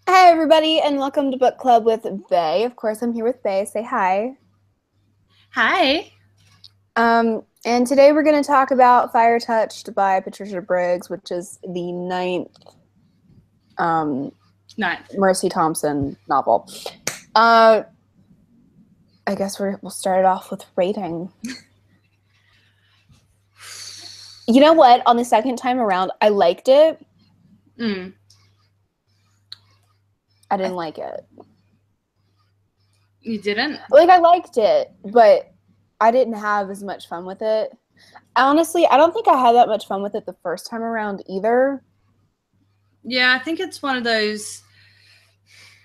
Hi, everybody, and welcome to Book Club with Bay. Of course, I'm here with Bay. Say hi. Hi. And today we're going to talk about Fire Touched by Patricia Briggs, which is the ninth Ninth. Mercy Thompson novel. I guess we'll start it off with rating. You know what? On the second time around, I liked it. I didn't like it. You didn't? Like, I liked it, but I didn't have as much fun with it. Honestly, I don't think I had that much fun with it the first time around either. Yeah, I think it's one of those.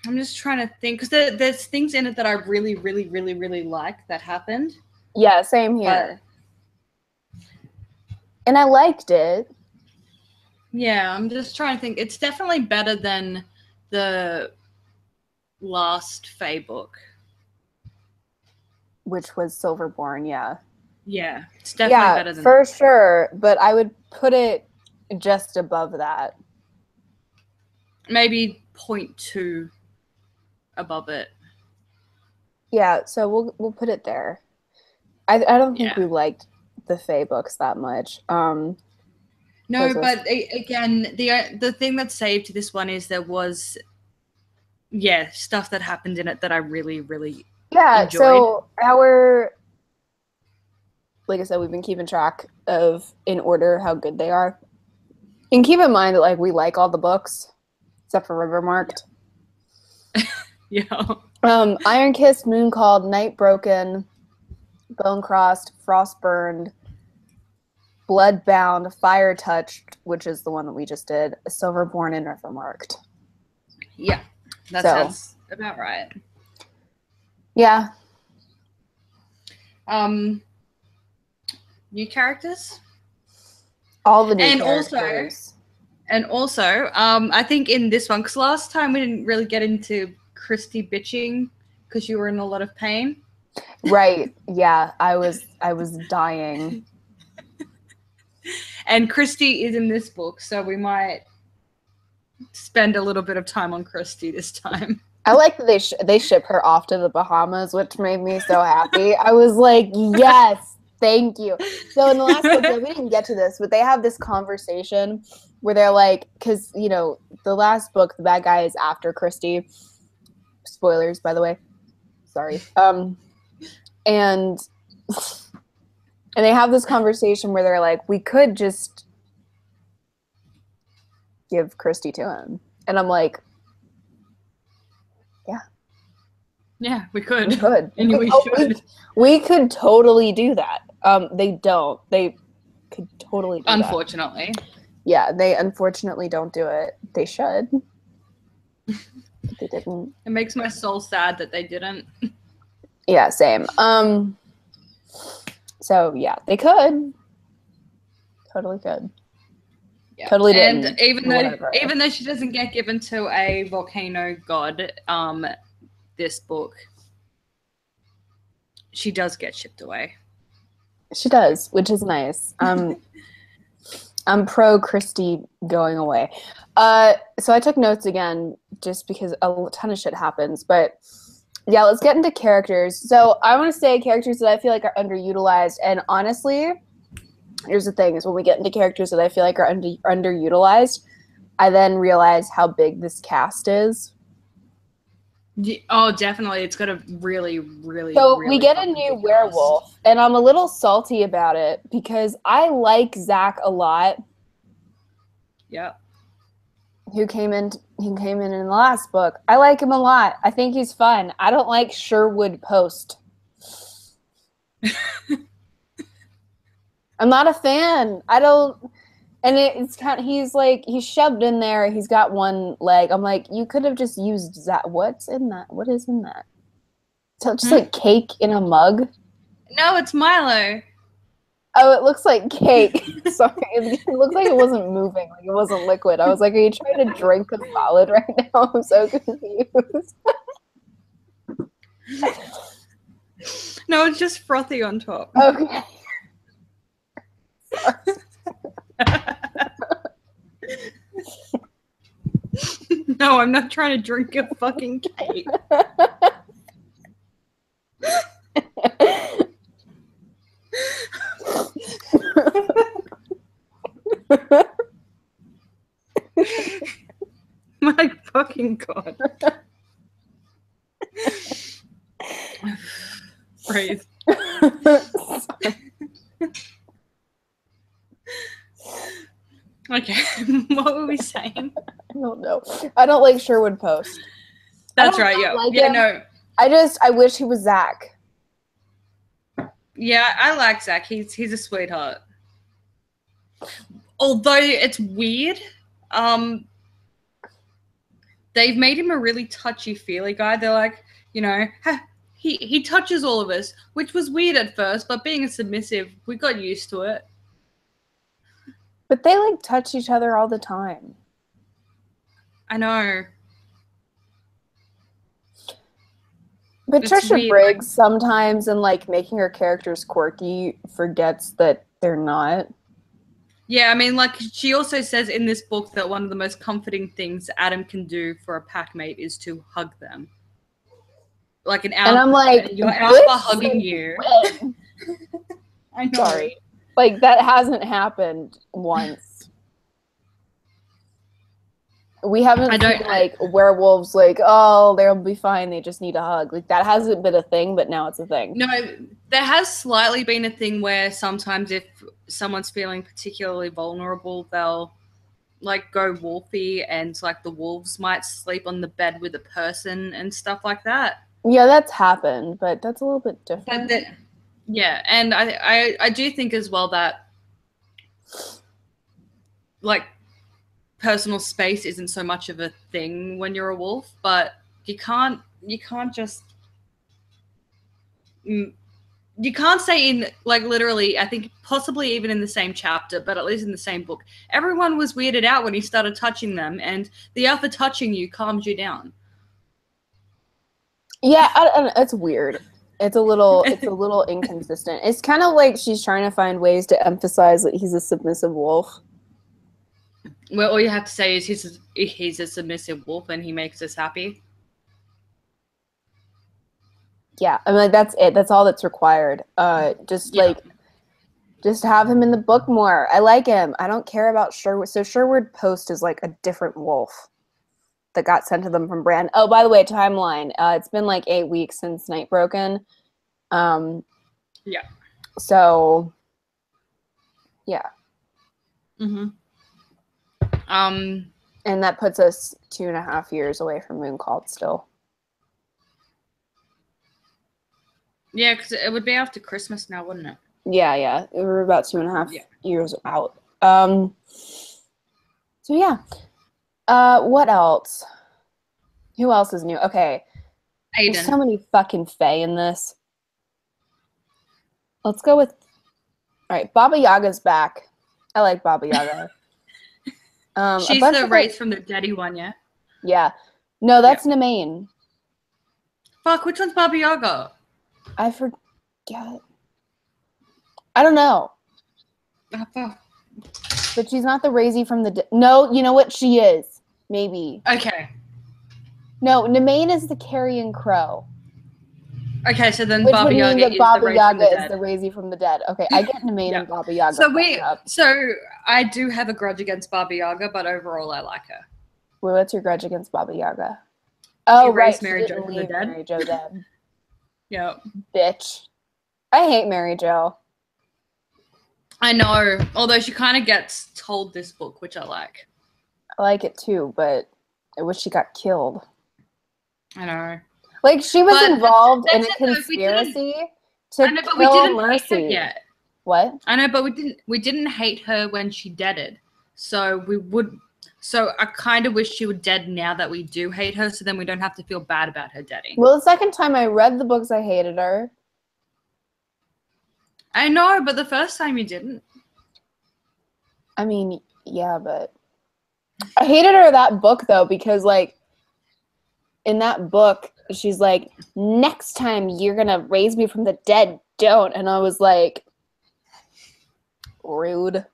I'm just trying to think because there's things in it that I really, really, really, really like that happened. Yeah, same here. And I liked it. Yeah, I'm just trying to think. It's definitely better than the last Fae book, which was Silverborn, yeah. Yeah, it's definitely better than for sure. But I would put it just above that. Maybe 0.2 above it. Yeah, so we'll put it there. I don't think we liked the Fae books that much. No, but again, the thing that saved this one is there was, stuff that happened in it that I really, really enjoyed. So like I said, we've been keeping track of in order how good they are. And keep in mind that like we like all the books except for Rivermarked. Yeah. Iron Kissed, Moon Called, Night Broken, Bone Crossed, Frostburned, Bloodbound, Fire Touched, which is the one that we just did, Silverborn, and Rivermarked. Yeah, that sounds about right. Yeah. New characters? All the new characters. And also, I think in this one, because last time we didn't really get into Christy bitching because you were in a lot of pain. Right. Yeah, I was dying. And Christy is in this book, so we might spend a little bit of time on Christy this time. I like that they ship her off to the Bahamas, which made me so happy. I was like, yes, thank you. So in the last book, we didn't get to this, but they have this conversation where they're like, because, you know, the last book, the bad guy is after Christy. Spoilers, by the way. Sorry. And they have this conversation where they're like, we could just give Christy to him. And I'm like, yeah, we could. We could. And we should. We could totally do that. They don't. They could totally do Unfortunately. That. Yeah, they unfortunately don't do it. They should. They didn't. It makes my soul sad that they didn't. Yeah, same. So yeah, they could. Totally could. Yeah. Totally didn't. And even though she doesn't get given to a volcano god, this book, she does get shipped away. She does, which is nice. I'm pro Christy going away. So I took notes again just because a ton of shit happens. But yeah, let's get into characters. So I want to say characters that I feel like are underutilized. And honestly, here's the thing: is when we get into characters that I feel like are underutilized, I then realize how big this cast is. Oh, definitely. It's got a really, really, so really we get a new werewolf, and I'm a little salty about it because I like Zach a lot. Yeah. Who came in the last book. I like him a lot. I think he's fun. I don't like Sherwood Post. I'm not a fan. I don't. And it's kind of, he's shoved in there. He's got one leg. I'm like, you could have just used that. What's in that? What is in that? So just like cake in a mug? No, it's Milo. Oh, it looks like cake. Sorry. It looks like it wasn't moving. Like it wasn't liquid. I was like, are you trying to drink a solid right now? I'm so confused. No, it's just frothy on top. Okay. No, I'm not trying to drink a fucking cake. My fucking God. Breathe. Okay, what were we saying? I don't know. I don't like Sherwood Post. That's right, yeah. Like yeah, him. no. I wish he was Zach. Yeah, I like Zach. He's a sweetheart. Although it's weird, they've made him a really touchy-feely guy. They're like, you know, he touches all of us, which was weird at first, but being a submissive, we got used to it. But they like touch each other all the time. I know. Patricia Briggs sometimes, in like making her characters quirky, forgets that they're not. Yeah, I mean, like, she also says in this book that one of the most comforting things Adam can do for a packmate is to hug them. Like an alpha. And I'm like, your alpha hugging you. I know. Sorry. Like, that hasn't happened once. We haven't seen, like, werewolves, like, oh, they'll be fine, they just need a hug. Like, that hasn't been a thing, but now it's a thing. No, there has slightly been a thing where sometimes if someone's feeling particularly vulnerable, they'll, like, go wolfy, and, like, the wolves might sleep on the bed with a person and stuff like that. Yeah, that's happened, but that's a little bit different. Yeah, and I do think as well that, like, personal space isn't so much of a thing when you're a wolf, but you can't just you can't say in, like, literally, I think possibly even in the same chapter, but at least in the same book, everyone was weirded out when he started touching them, and the alpha touching you calms you down. Yeah, it's weird. It's a little inconsistent. It's kind of like she's trying to find ways to emphasize that he's a submissive wolf. Well, all you have to say is he's a submissive wolf and he makes us happy. Yeah, I mean, like, that's it. That's all that's required. Just have him in the book more. I like him. I don't care about Sherwood. So Sherwood Post is like a different wolf that got sent to them from Bran. Oh, by the way, timeline. It's been like 8 weeks since Night Broken. Yeah. So, yeah. Mm-hmm. And that puts us 2.5 years away from Mooncalled still. Yeah, because it would be after Christmas now, wouldn't it? Yeah. We're about 2.5 years out. So yeah. What else? Who else is new? Okay. Aiden. There's so many fucking Fae in this. Let's go with... All right, Baba Yaga's back. I like Baba Yaga. She's the race from the daddy one, yeah? Yeah. No, that's Nemain. Fuck, which one's Baba Yaga? I forget. I don't know. Oh, fuck. But she's not the Razy from the... No, you know what? She is. Maybe. Okay. No, Nemain is the Carrion Crow. Okay, so then Baba Yaga is Baba Yaga is the Razy from the dead. Okay, I get Nemain and Baba Yaga. So I do have a grudge against Baba Yaga, but overall I like her. Wait, what's your grudge against Baba Yaga? Oh, right. Mary Jo from the dead. Mary Jo dead. Yeah. Bitch. I hate Mary Jo. I know, although she kind of gets told this book, which I like. I like it too, but I wish she got killed. I know. Like, she was involved in a conspiracy to kill Mercy. Yet. What? I know, but we didn't hate her when she deaded. So I kind of wish she were dead now that we do hate her, so then we don't have to feel bad about her deading. Well, the second time I read the books, I hated her. I know, but the first time you didn't. I mean, yeah, but I hated her that book, though, because, like, in that book, she's like, next time you're going to raise me from the dead, don't. And I was like, rude.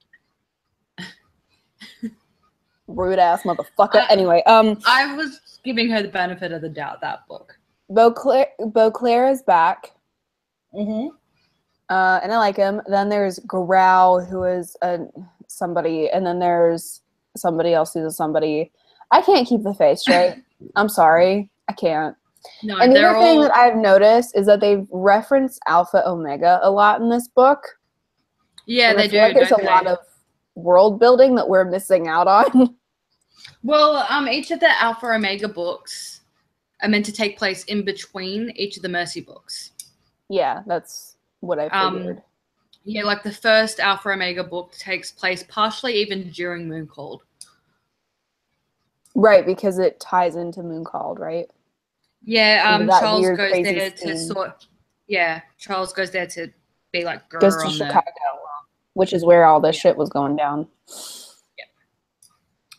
Rude ass motherfucker. Anyway, I was giving her the benefit of the doubt that book. Beauclair is back. Mm-hmm. And I like him. Then there's Growl, who is somebody, and then there's somebody else who's a somebody. I can't keep the face straight. I'm sorry. I can't. No, and the other thing that I've noticed is that they've referenced Alpha Omega a lot in this book. Yeah, they do. Like there's a lot of world building that we're missing out on. Well, each of the Alpha Omega books are meant to take place in between each of the Mercy books. Yeah, that's what I figured. Yeah, like the first Alpha Omega book takes place partially even during Mooncalled. Right, because it ties into Mooncalled, right? Yeah, Charles goes there to sort. Yeah, Charles goes there to be like goes to Chicago, which is where all this shit was going down.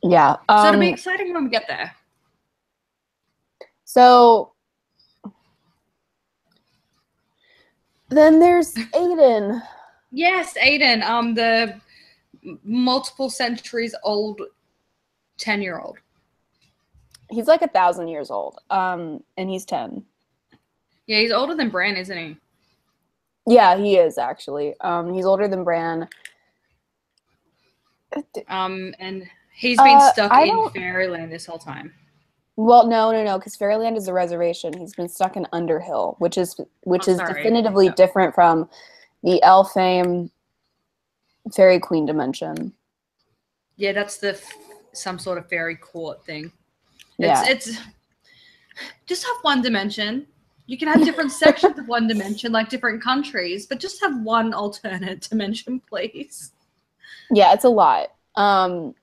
Yeah. So it'll be exciting when we get there. So then there's Aiden. Yes, Aiden. The multiple centuries old 10-year-old. He's like 1,000 years old. And he's 10. Yeah, he's older than Bran, isn't he? Yeah, he is actually. He's older than Bran. And he's been stuck in Fairyland this whole time. Well, no, because Fairyland is a reservation. He's been stuck in Underhill, which is definitively different from the Elfame Fairy Queen dimension. Yeah, that's some sort of fairy court thing. It's just have one dimension. You can have different sections of one dimension, like different countries, but just have one alternate dimension, please. Yeah, it's a lot. And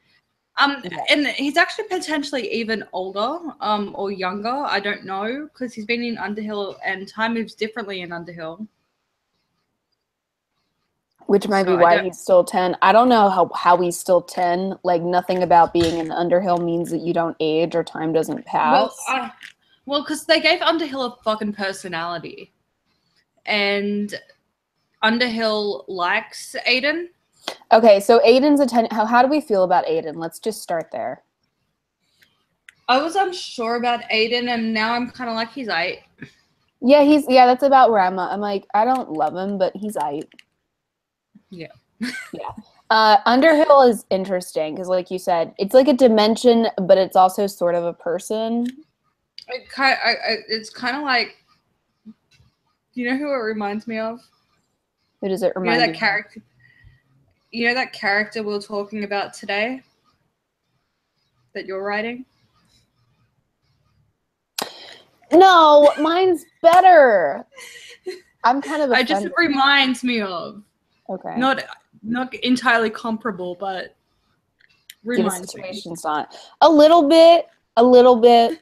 he's actually potentially even older, or younger. I don't know, because he's been in Underhill, and time moves differently in Underhill. Which might be why he's still 10. I don't know how he's still 10. Like, nothing about being in Underhill means that you don't age or time doesn't pass. Well, because they gave Underhill a fucking personality. And Underhill likes Aiden. Okay, so Aiden's a 10. How do we feel about Aiden? Let's just start there. I was unsure about Aiden, and now I'm kind of like, he's aight. Yeah, that's about where I'm at. I'm like, I don't love him, but he's aight. Yeah. Yeah. Underhill is interesting because, like you said, it's like a dimension, but it's also sort of a person. It's kind of like, you know who it reminds me of? Who does it remind you? That character. You know that character we were talking about today that you're writing? No, mine's better. I'm kind of offended. It just reminds me of. Okay. Not entirely comparable, but reminds the situation's me. Not a little bit, a little bit.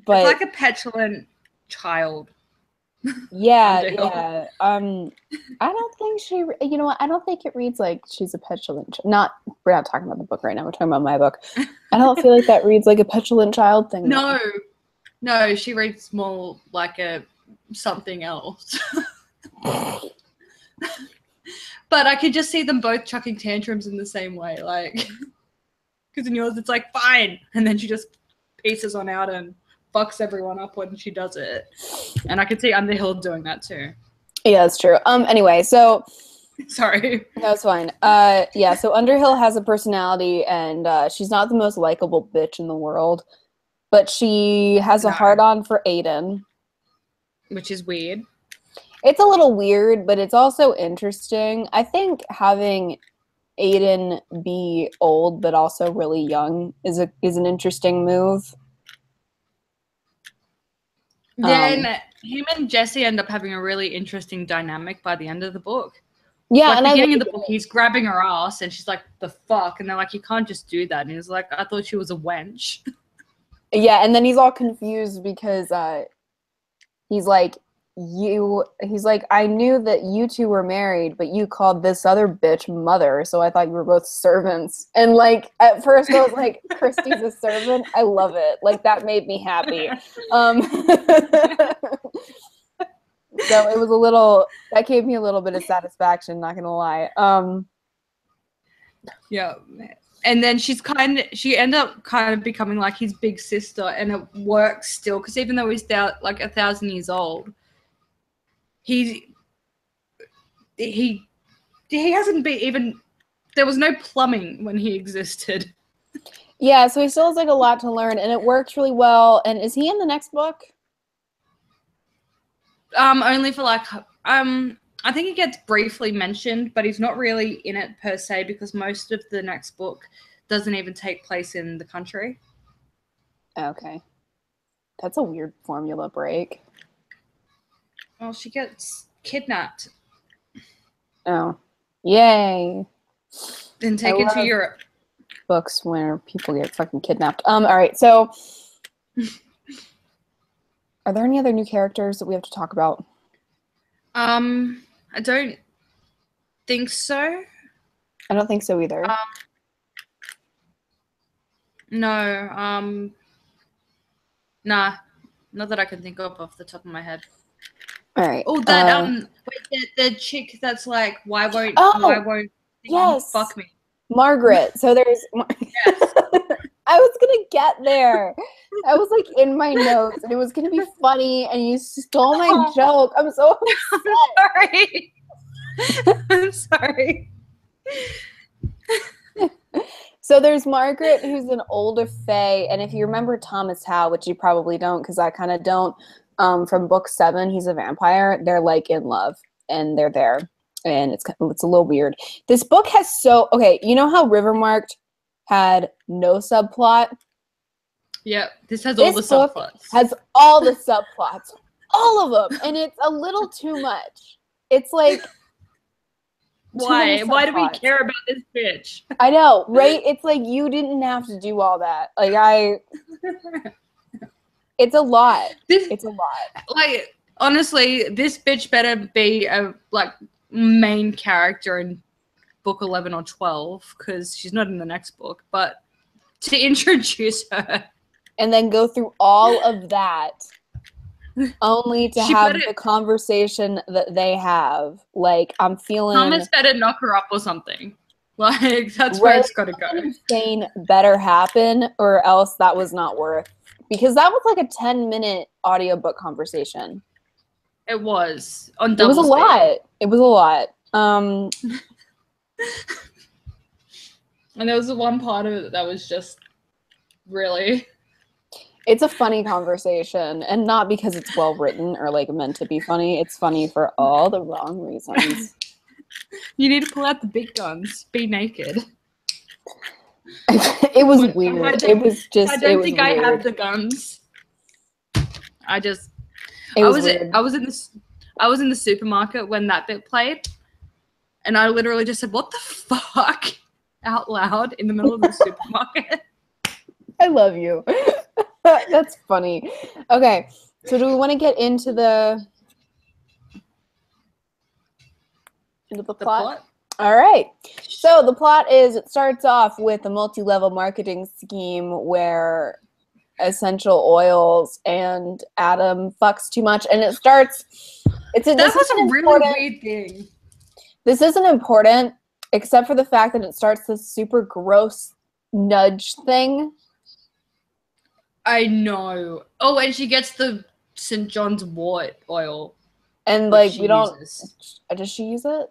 But it's like a petulant child. Yeah. I don't think she. You know what? I don't think it reads like she's a petulant. We're not talking about the book right now. We're talking about my book. I don't feel like that reads like a petulant child thing. No, she reads more like a something else. But I could just see them both chucking tantrums in the same way, like, because in yours it's like fine, and then she just pieces on out and fucks everyone up when she does it. And I could see Underhill doing that too. Yeah, that's true. Anyway, so sorry. No, it's fine. So Underhill has a personality, and she's not the most likable bitch in the world, but she has a hard-on for Aiden. Which is weird. It's a little weird, but it's also interesting. I think having Aiden be old but also really young is an interesting move. Then him and Jesse end up having a really interesting dynamic by the end of the book. Yeah, like, and beginning of the book, he's grabbing her ass, and she's like, "The fuck?" And they're like, "You can't just do that." And he's like, "I thought she was a wench." Yeah, and then he's all confused because he's like, I knew that you two were married, but you called this other bitch mother, so I thought you were both servants. And like at first I was like, Christy's a servant? I love it. Like that made me happy. So it was that gave me a little bit of satisfaction, not gonna lie. Yeah. And then she ended up kind of becoming like his big sister, and it works still because even though he's like 1,000 years old, he hasn't been even. There was no plumbing when he existed. Yeah, so he still has like a lot to learn, and it works really well. And is he in the next book? Only for like I think he gets briefly mentioned, but he's not really in it per se because most of the next book doesn't even take place in the country. Okay. That's a weird formula break. Well, she gets kidnapped. Oh. Yay. Then taken to Europe. Books where people get fucking kidnapped. All right, so are there any other new characters that we have to talk about? I don't think so. I don't think so either. No. Nah. Not that I can think of off the top of my head. All right. Oh, that the chick that's like, why won't yes, fuck me? Margaret. So there's. Yes. I was gonna get there. I was like in my notes, and it was gonna be funny, and you stole my joke. I'm so upset. I'm sorry. So there's Margaret, who's an older fae, and if you remember Thomas Howe, which you probably don't, because I kind of don't, from book 7, he's a vampire. They're like in love, and they're there, and it's a little weird. This book has okay. You know how Rivermarked had no subplot? Yeah, this has all the subplots. Has all the subplots, all of them, and it's a little too much. It's like. Why? Why do we care about this bitch? I know, right? It's like you didn't have to do all that. Like it's a lot. It's a lot. Like honestly, this bitch better be a like main character in book 11 or 12 because she's not in the next book. But to introduce her and then go through all of that. Only to have the conversation that they have. Like, I'm feeling... Thomas better knock her up or something. Like, that's where it's got to go. Something better happen, or else that was not worth... Because that was like a 10-minute audiobook conversation. It was. On double speed. Lot. It was a lot. And there was one part of it that was just really... It's a funny conversation, and not because it's well written or like meant to be funny. It's funny for all the wrong reasons. You need to pull out the big guns. Be naked. It was weird. It was just. I don't think I have the guns. I was in the supermarket when that bit played, and I literally just said, "What the fuck?" out loud in the middle of the supermarket. I love you. That's funny. Okay, so do we want to get into the plot? All right. So the plot is, it starts off with a multi-level marketing scheme where essential oils and Adam fucks too much, and it starts. That was a really weird thing. This isn't important, except for the fact that it starts this super gross nudge thing. I know. Oh, and she gets the St. John's wort oil. And like we don't. Does she use it?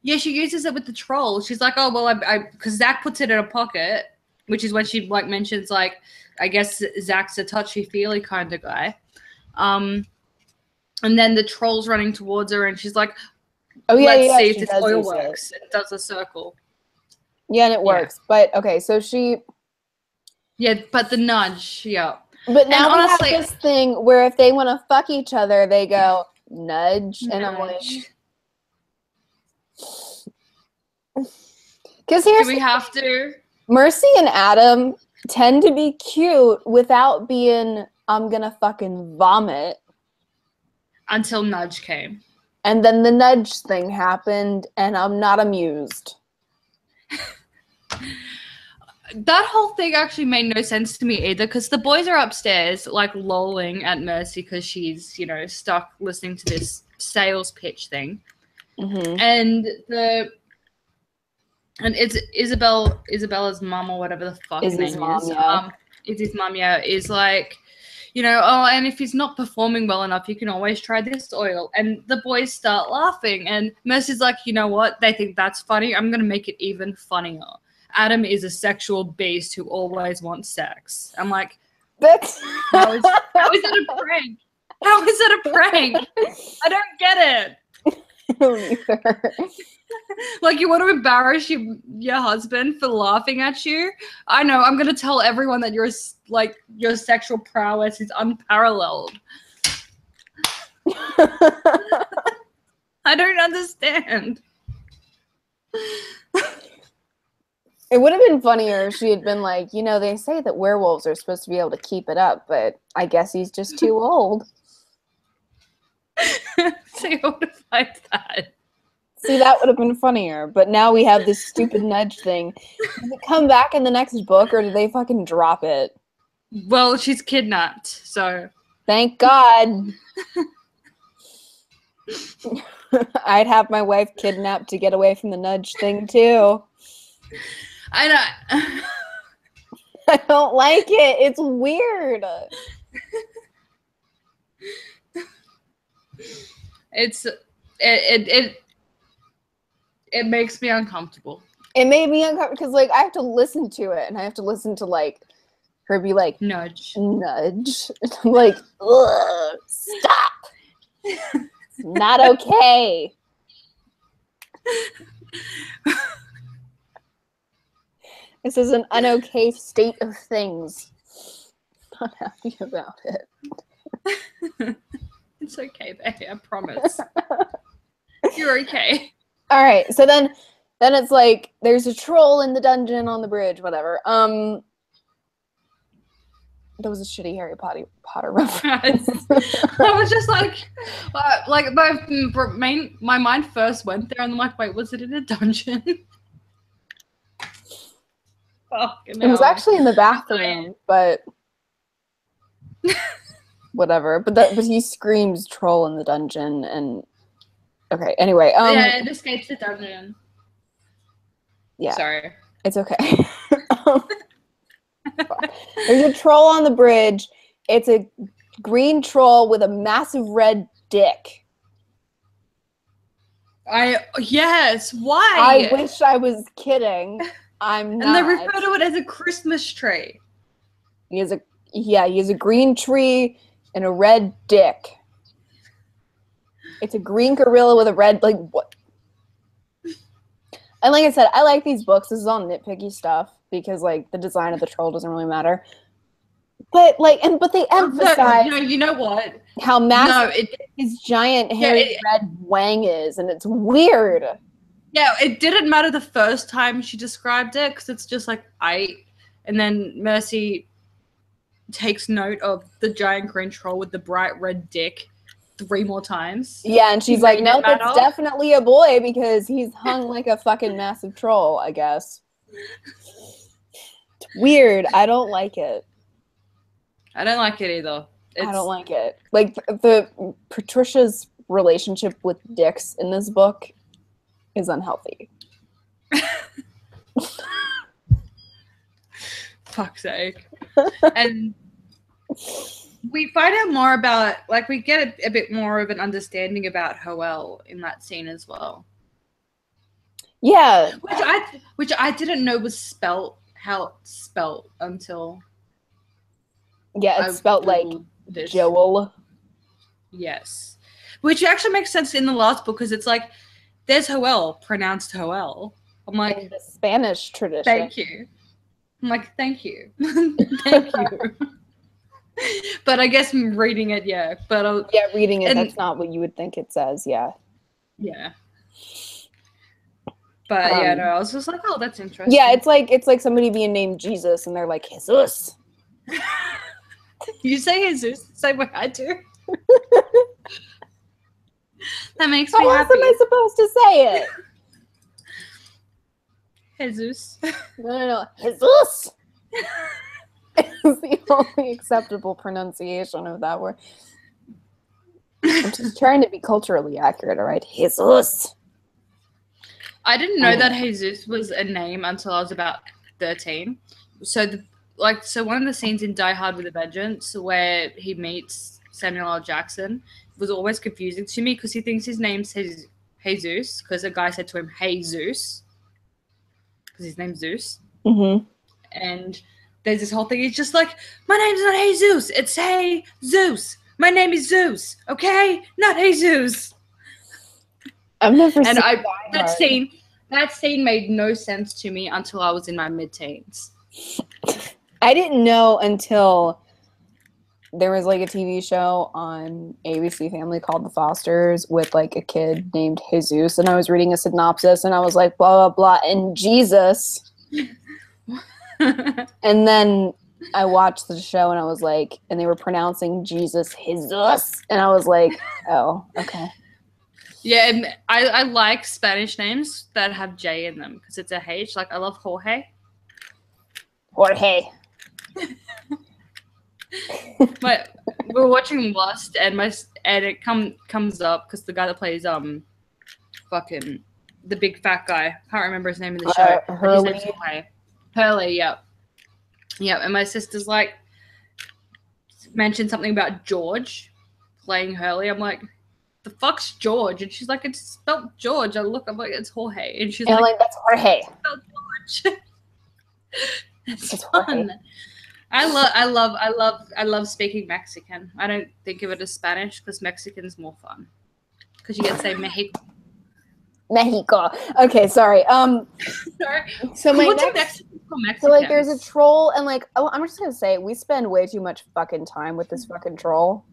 Yeah, she uses it with the troll. She's like, oh well, because Zach puts it in a pocket, which is when she like mentions like, I guess Zach's a touchy-feely kind of guy. And then the troll's running towards her, and she's like, oh yeah, let's see if this oil works. It does a circle. Yeah, and it works. But okay, so she. Yeah, but the nudge, yeah. But now we have this thing where if they want to fuck each other, they go nudge. And I'm like, because here's do we have to? Mercy and Adam tend to be cute without being I'm gonna fucking vomit. Until nudge came. And then the nudge thing happened, and I'm not amused. That whole thing actually made no sense to me either, because the boys are upstairs, like, lolling at Mercy because she's, you know, stuck listening to this sales pitch thing. Mm-hmm. And and it's Isabella's mum or whatever the fuck her Izzy's name mom, is. yeah. Izzy's mum, yeah, is like, you know, oh, and if he's not performing well enough, you can always try this oil. And the boys start laughing, and Mercy's like, you know what? They think that's funny. I'm gonna make it even funnier. Adam is a sexual beast who always wants sex. I'm like, That's how is that a prank? How is that a prank? I don't get it. I don't either. Like, you want to embarrass your husband for laughing at you? I know. I'm gonna tell everyone that your sexual prowess is unparalleled. I don't understand. It would have been funnier if she had been like, you know, they say that werewolves are supposed to be able to keep it up, but I guess he's just too old. Say, who would have liked that? See, that would have been funnier, but now we have this stupid nudge thing. Does it come back in the next book, or do they fucking drop it? Well, she's kidnapped, so. Thank God. I'd have my wife kidnapped to get away from the nudge thing, too. I know. I don't like it. It's weird. It makes me uncomfortable. It made me uncomfortable because, like, I have to listen to it, and I have to listen to, like, her be like, nudge. I'm like, ugh, stop. It's not okay. This is an unokay state of things. Not happy about it. It's okay, babe. I promise. You're okay. All right. So then it's like there's a troll in the dungeon on the bridge. Whatever. That was a shitty Harry Potter reference. I was just like my mind first went there, and I'm like, wait, was it in a dungeon? It was actually in the bathroom, but whatever. But he screams troll in the dungeon, and okay. Anyway, yeah, it escapes the dungeon. Yeah, sorry, it's okay. There's a troll on the bridge. It's a green troll with a massive red dick. Yes. Why? I wish I was kidding. I'm not. And they refer to it as a Christmas tree. He has a green tree and a red dick. It's a green gorilla with a red, like, what? And like I said, I like these books. This is all nitpicky stuff because, like, the design of the troll doesn't really matter. But like, but they emphasize, you know what? How massive his giant hairy red wang is, and it's weird. Yeah, it didn't matter the first time she described it because it's just like and then Mercy takes note of the giant green troll with the bright red dick 3 more times. Yeah, and she's like, no, that's definitely a boy because he's hung like a fucking massive troll, I guess. It's weird. I don't like it. I don't like it either. I don't like it. Like, the Patricia's relationship with dicks in this book is unhealthy. Fuck's sake. And we find out more about, like, we get a bit more of an understanding about Hoel in that scene as well. Yeah. Which I didn't know was spelt how it's spelt until. Yeah, it's spelled like Joel. Yes. Which actually makes sense in the last book because it's like, there's Hoel, pronounced Hoel. I'm like, in the Spanish tradition. Thank you. I'm like, thank you. Thank you. But I guess reading it, yeah. But yeah, reading it, that's not what you would think it says, yeah. Yeah. But yeah, no, I was just like, oh, that's interesting. Yeah, it's like somebody being named Jesus and they're like, Jesus. You say Jesus the same way I do. That makes me happy. How else am I supposed to say it? Jesus. No. Jesus. It's the only acceptable pronunciation of that word. I'm just trying to be culturally accurate, all right? Jesus. I didn't know that Jesus was a name until I was about 13. So so one of the scenes in Die Hard with a Vengeance where he meets Samuel L. Jackson was always confusing to me because he thinks his name's Jesus because a guy said to him, "Hey Zeus," because his name's Zeus. Mm-hmm. And there's this whole thing. He's just like, "My name's not Jesus. It's Hey Zeus. My name is Zeus. Okay, not Jesus." I've never And seen that scene made no sense to me until I was in my mid-teens. I didn't know until there was like a TV show on ABC Family called The Fosters with like a kid named Jesus, and I was reading a synopsis and I was like, blah blah blah, and Jesus. And then I watched the show and I was like, and they were pronouncing Jesus Jesus, and I was like, oh, okay. Yeah, and I like Spanish names that have J in them because it's a H. Like I love Jorge. Jorge. But we're watching Lust, and it comes up because the guy that plays fucking the big fat guy, can't remember his name in the show. Hurley. His name's Jorge. Hurley, yep. And my sister's like mentioned something about George playing Hurley. I'm like, the fuck's George? And she's like, it's spelled George. I'm like, it's Jorge. And she's like, that's Jorge. It's spelled George. It's fun. I love speaking Mexican. I don't think of it as Spanish because Mexican's more fun. Because you get to say Mexico. Mexico. Okay, sorry. Sorry. So my What do next, Mexicans? so like there's a troll, and like, oh, I'm just gonna say we spend way too much fucking time with this fucking troll.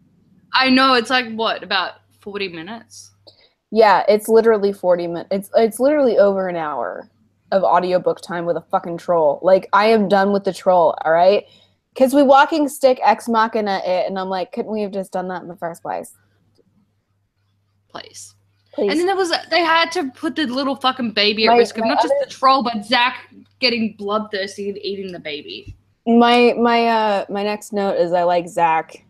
I know, it's like what, about 40 minutes? Yeah, it's literally 40 minutes. It's literally over an hour of audiobook time with a fucking troll. Like, I am done with the troll, all right? Because we walking stick ex machina it, and I'm like, couldn't we have just done that in the first place? Please. Please. And then they had to put the little fucking baby at risk of not just the troll, but Zach getting bloodthirsty and eating the baby. My next note is I like Zach.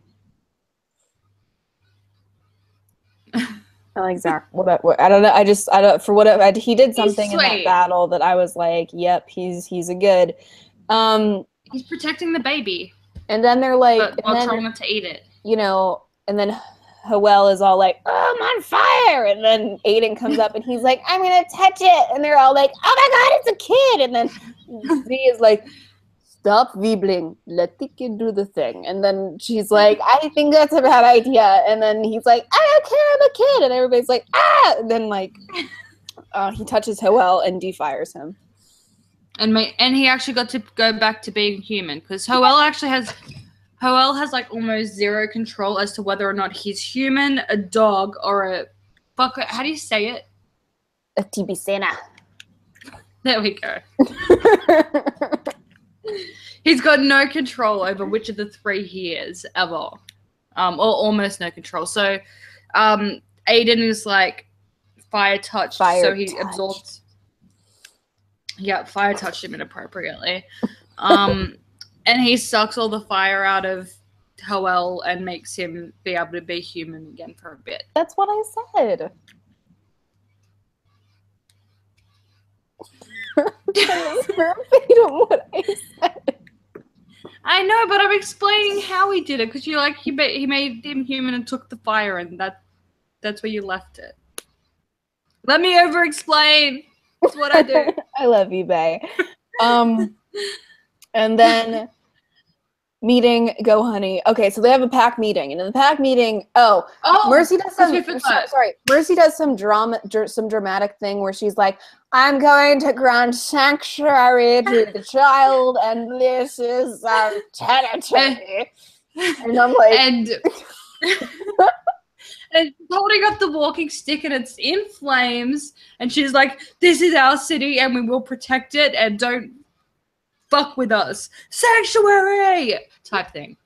I like Zach. I don't know. He did something in that battle that I was like, yep, he's a good. He's protecting the baby. And then they're like, while trying not to eat it. You know, and then Hoel is all like, oh, I'm on fire. And then Aiden comes up and he's like, I'm going to touch it. And they're all like, oh my God, it's a kid. And then Z is like, stop weebling. Let the kid do the thing. And then she's like, I think that's a bad idea. And then he's like, I don't care, I'm a kid. And everybody's like, ah. And then like, he touches Hoel and defires him. And he actually got to go back to being human because Hoel has like almost zero control as to whether or not he's human, a dog, or a fuck. How do you say it? A tibicena. There we go. He's got no control over which of the three he is ever, or almost no control. So, Aiden is like fire touched, so he absorbed. Yeah, fire touched him inappropriately. And he sucks all the fire out of Hoel and makes him be able to be human again for a bit. That's what I said. What I said. I know, but I'm explaining how he did it because you like he made him human and took the fire, and that's where you left it. Let me over explain. That's what I do. I love you, Bae. And then meeting Go Honey. Okay, so they have a pack meeting, and in the pack meeting, Mercy does some dramatic thing where she's like, "I'm going to grant sanctuary to the child, and this is our territory." And I'm like, and holding up the walking stick, and it's in flames, and she's like, "This is our city, and we will protect it, and don't fuck with us, sanctuary," type thing.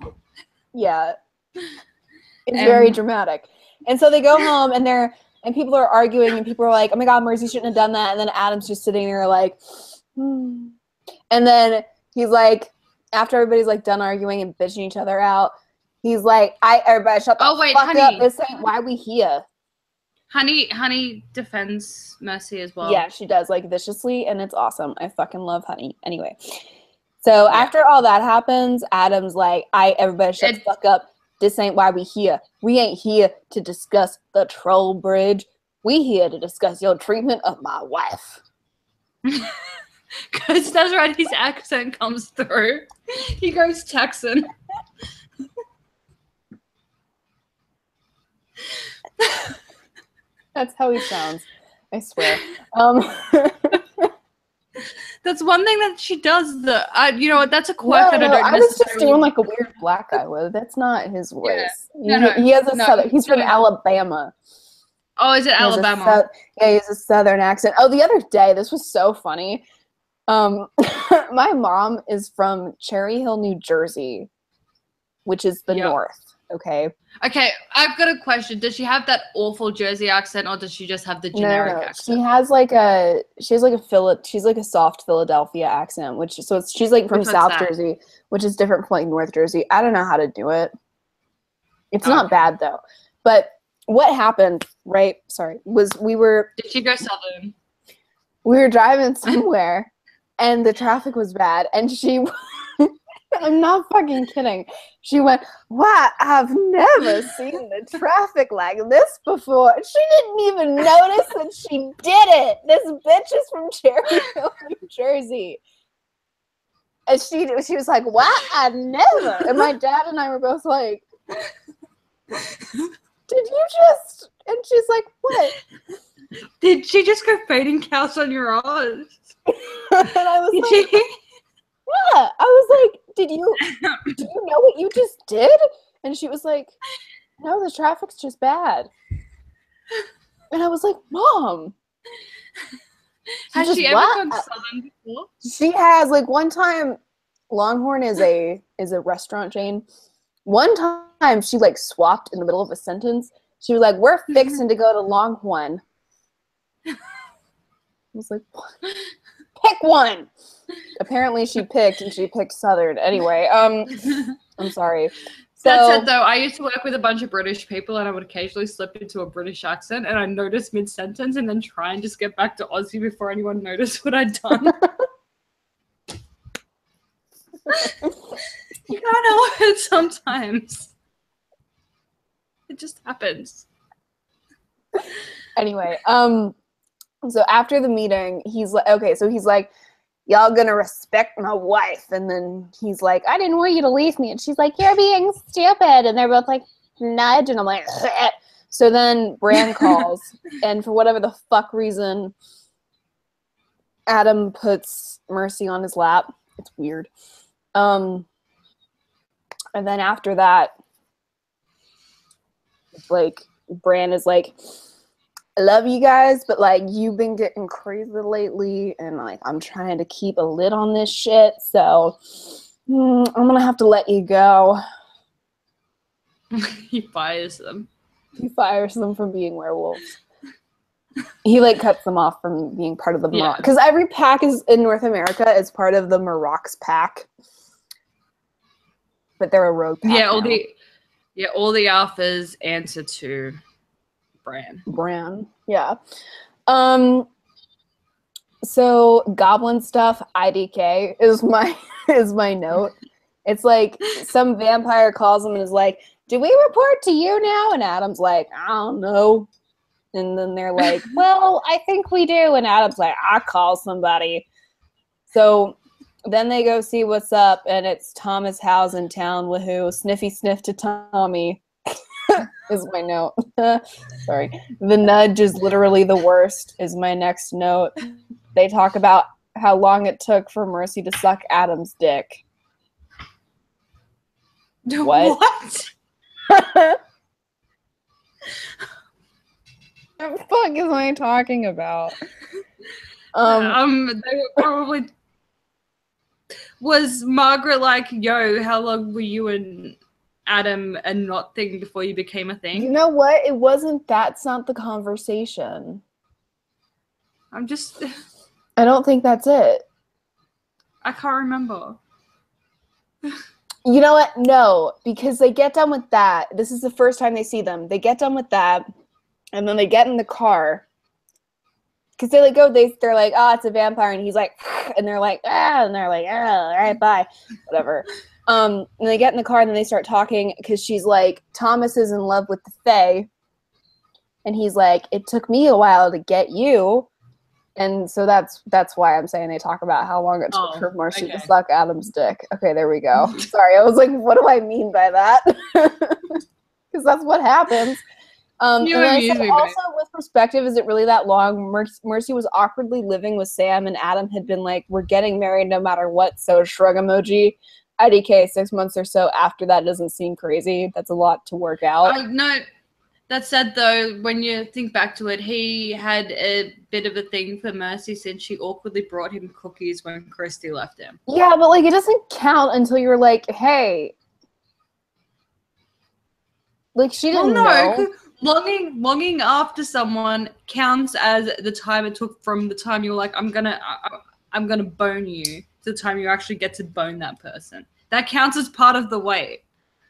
Yeah, it's very dramatic. And so they go home, and people are arguing, and people are like, "Oh my God, Mercy shouldn't have done that." And then Adam's just sitting there like, And then he's like, after everybody's like done arguing and bitching each other out, he's like, everybody shut the fuck up. This ain't why we here. Honey defends Mercy as well. Yeah, she does, like, viciously, and it's awesome. I fucking love Honey. Anyway. So after all that happens, Adam's like, everybody shut the fuck up. This ain't why we here. We ain't here to discuss the troll bridge. We here to discuss your treatment of my wife. Because that's right, his accent comes through. He goes Texan. That's how he sounds. I swear. That's one thing that she does. You know what? That's a quirk that I don't. I was just doing like a weird black guy with. That's not his voice. Yeah. He has a southern. He's from Alabama. Oh, is it Alabama? Yeah, he has a southern accent. Oh, the other day, this was so funny. My mom is from Cherry Hill, New Jersey, which is the north. Okay. Okay, I've got a question. Does she have that awful Jersey accent, or does she just have the generic accent? She has like a soft Philadelphia accent, she's like from South Jersey, which is different from like North Jersey. I don't know how to do it. It's not bad though. But what happened, right? Sorry, was Did she go Southern? We were driving somewhere, and the traffic was bad, and she. I'm not fucking kidding. She went, wow, I've never seen the traffic like this before. She didn't even notice that she did it. This bitch is from Cherry Hill, New Jersey. And she was like, what? I never. And my dad and I were both like, did you just? And she's like, what? Did she just go fading cows on your eyes? And I was like, yeah. I was like, do you know what you just did? And she was like, no, the traffic's just bad. And I was like, Mom. Has she ever gone Southern before? She has. Like, one time, Longhorn is a restaurant chain. One time she like swapped in the middle of a sentence. She was like, we're fixing to go to Longhorn. I was like, what? Pick one. Apparently she picked Southern. Anyway, I'm sorry. So, that said, though, I used to work with a bunch of British people, and I would occasionally slip into a British accent, and I noticed mid-sentence and then try and just get back to Aussie before anyone noticed what I'd done. You can't help it sometimes. It just happens. Anyway, so after the meeting, he's like, y'all gonna respect my wife. And then he's like, I didn't want you to leave me. And she's like, you're being stupid. And they're both like, nudge. And I'm like, ugh. So then Bran calls. And for whatever the fuck reason, Adam puts Mercy on his lap. It's weird. And then after that, like, Bran is like, I love you guys, but like, you've been getting crazy lately, and like, I'm trying to keep a lid on this shit, so I'm gonna have to let you go. He fires them. He fires them from being werewolves. He like cuts them off from being part of the Morocco, because every pack is in North America is part of the Morocco's pack, but they're a rogue pack. Yeah, all the alphas answer to Bran. Yeah. So goblin stuff, IDK is my note. It's like some vampire calls him and is like, do we report to you now? And Adam's like, I don't know. And then they're like, well, I think we do. And Adam's like, I call somebody. So then they go see what's up, and it's Thomas Howe's in town. Woohoo. Sniffy sniff to Tommy. Is my note. Sorry. The nudge is literally the worst is my next note. They talk about how long it took for Mercy to suck Adam's dick. What? What the fuck is I talking about? They were probably... Was Margaret like, yo, how long were you and Adam a not thing before you became a thing? You know what? It wasn't. That's not the conversation. I don't think that's it. I can't remember. You know what? No, because they get done with that. This is the first time they see them. They get done with that. And then they get in the car. Because they like go, they're like, oh, it's a vampire. And he's like, and they're like, ah. And they're like, ah, all right, bye. Whatever. And they get in the car and then they start talking because she's like, Thomas is in love with the Fae. And he's like, it took me a while to get you. And so that's why I'm saying they talk about how long it took for Marcy to suck Adam's dick. Okay, there we go. Sorry, I was like, what do I mean by that? Because that's what happens. And then I said, also, with perspective, is it really that long? Mercy was awkwardly living with Sam, and Adam had been like, we're getting married no matter what, so shrug emoji. IDK, 6 months or so after that doesn't seem crazy. That's a lot to work out. No. That said, though, when you think back to it, he had a bit of a thing for Mercy since she awkwardly brought him cookies when Christy left him. Yeah, but like it doesn't count until you're like, hey. Like she didn't know. Longing after someone counts as the time it took from the time you were like, I'm gonna bone you, to the time you actually get to bone that person. That counts as part of the wait.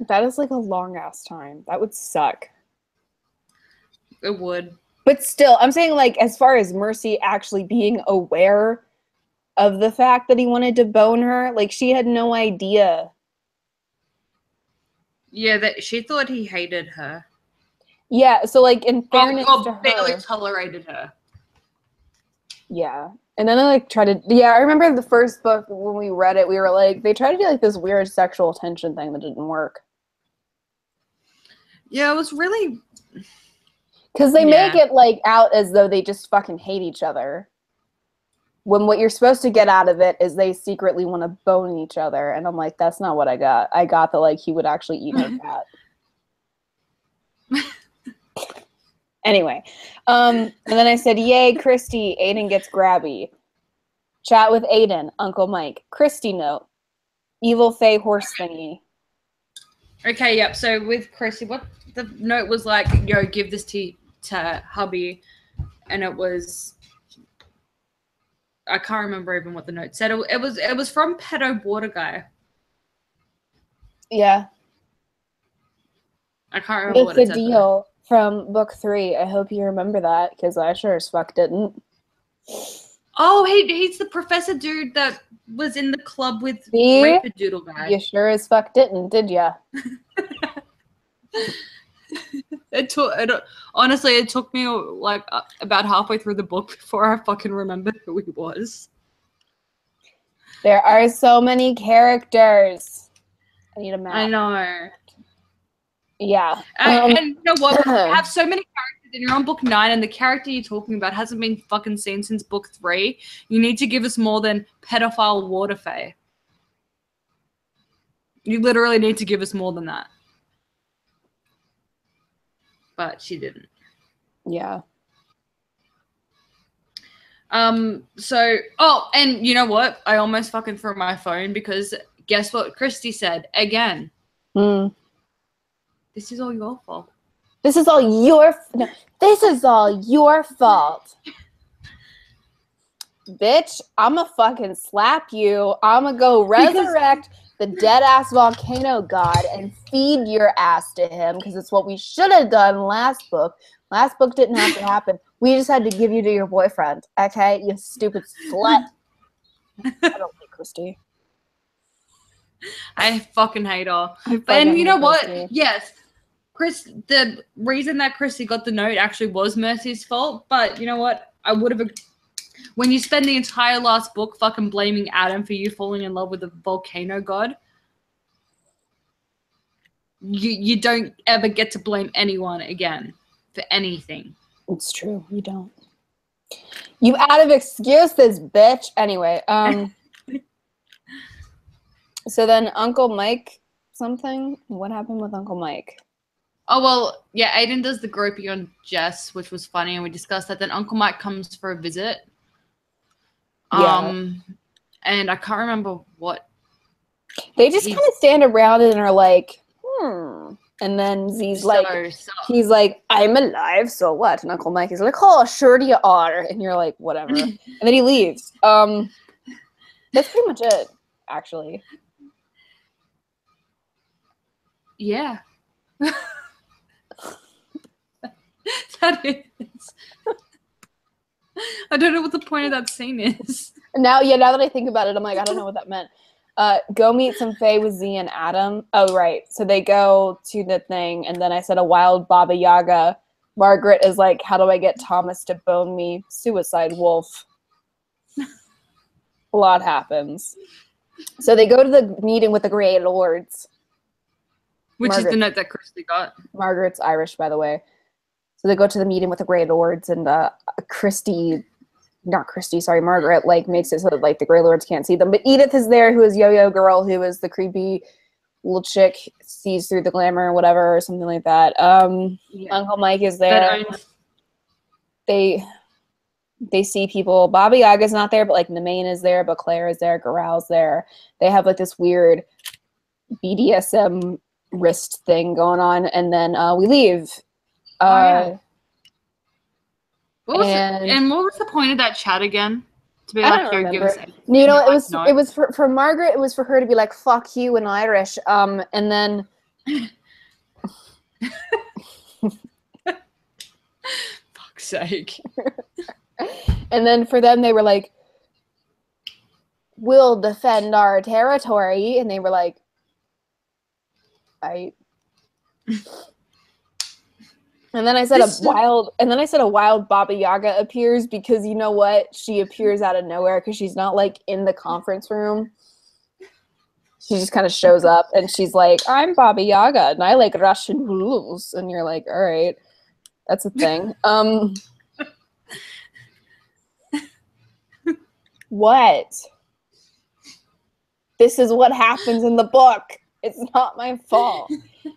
That is like a long ass time. That would suck. It would. But still, I'm saying like as far as Mercy actually being aware of the fact that he wanted to bone her, like she had no idea. Yeah, that she thought he hated her. Yeah, so like in fairness to her, barely tolerated her. Yeah. And then I like tried to I remember the first book when we read it, we were like, they tried to do like this weird sexual tension thing that didn't work. Yeah, it was really because they make it like out as though they just fucking hate each other. When what you're supposed to get out of it is they secretly want to bone each other. And I'm like, that's not what I got. I got that like he would actually eat her cat. Anyway. And then I said, yay, Christy, Aiden gets grabby. Chat with Aiden, Uncle Mike. Christy note. Evil Fae horse thingy. Okay, yep. So with Christy, what the note was like, yo, give this to hubby. And it was, I can't remember even what the note said. It was from Pedo Water Guy. Yeah. I can't remember what it said. It's a deal from book 3. I hope you remember that, because I sure as fuck didn't. Oh, he's the professor dude that was in the club with Raper Doodle Guy. You sure as fuck didn't, did ya? Honestly, it took me like about halfway through the book before I fucking remembered who he was. There are so many characters. I need a map. I know. Yeah. And you know what? You have so many characters and you're on book 9 and the character you're talking about hasn't been fucking seen since book 3. You need to give us more than pedophile water fae. You literally need to give us more than that. But she didn't. Yeah. So, and you know what? I almost fucking threw my phone because guess what Christy said again? This is all your fault. This is all your fault. Bitch, I'ma fucking slap you. I'ma go resurrect the dead-ass volcano god and feed your ass to him, because it's what we should have done last book. Last book didn't have to happen. We just had to give you to your boyfriend, okay? You stupid slut. I don't like Christy. I fucking hate her. And you know what? Yes. The reason that Christy got the note actually was Mercy's fault, but you know what? I would have. When you spend the entire last book fucking blaming Adam for you falling in love with the volcano god, you don't ever get to blame anyone again for anything. It's true. You don't. You out of excuses, bitch. Anyway, so then Uncle Mike something? What happened with Uncle Mike? Oh, well, yeah, Aiden does the gropey on Jess, which was funny, and we discussed that. Then Uncle Mike comes for a visit. And I can't remember what. They just kind of stand around and are like, And then Z's like, he's like, I'm alive, so what? And Uncle Mike is like, oh, sure you are. And you're like, whatever. And then he leaves. That's pretty much it, actually. Yeah. That is. I don't know what the point of that scene is. Now that I think about it, I'm like, I don't know what that meant. Go meet some Fae with Z and Adam. Oh, right. So they go to the thing, and then I said a wild Baba Yaga. Margaret is like, how do I get Thomas to bone me? Suicide wolf. A lot happens. So they go to the meeting with the Grey Lords. Which is the note that Christy got. Margaret's Irish, by the way. So they go to the meeting with the Grey Lords, and Margaret, like, makes it so that, like, the Grey Lords can't see them. But Edith is there, who is Yo-Yo Girl, who is the creepy little chick, sees through the glamour or whatever, or something like that. Uncle Mike is there. They see people. Baba Yaga's not there, but, like, Nemain is there, but Claire is there, Garal's there. They have, like, this weird BDSM wrist thing going on, and then we leave. What was the point of that chat again? To be like, here, give us anything. You know, it was for Margaret. It was for her to be like, "Fuck you" in Irish. And then, fuck's sake. And then for them, they were like, "We'll defend our territory," and they were like, And then I said a wild Baba Yaga appears, because you know what? She appears out of nowhere because she's not, like, in the conference room. She just kind of shows up and she's like, I'm Baba Yaga and I like Russian rules. And you're like, all right, that's a thing. What? This is what happens in the book. It's not my fault.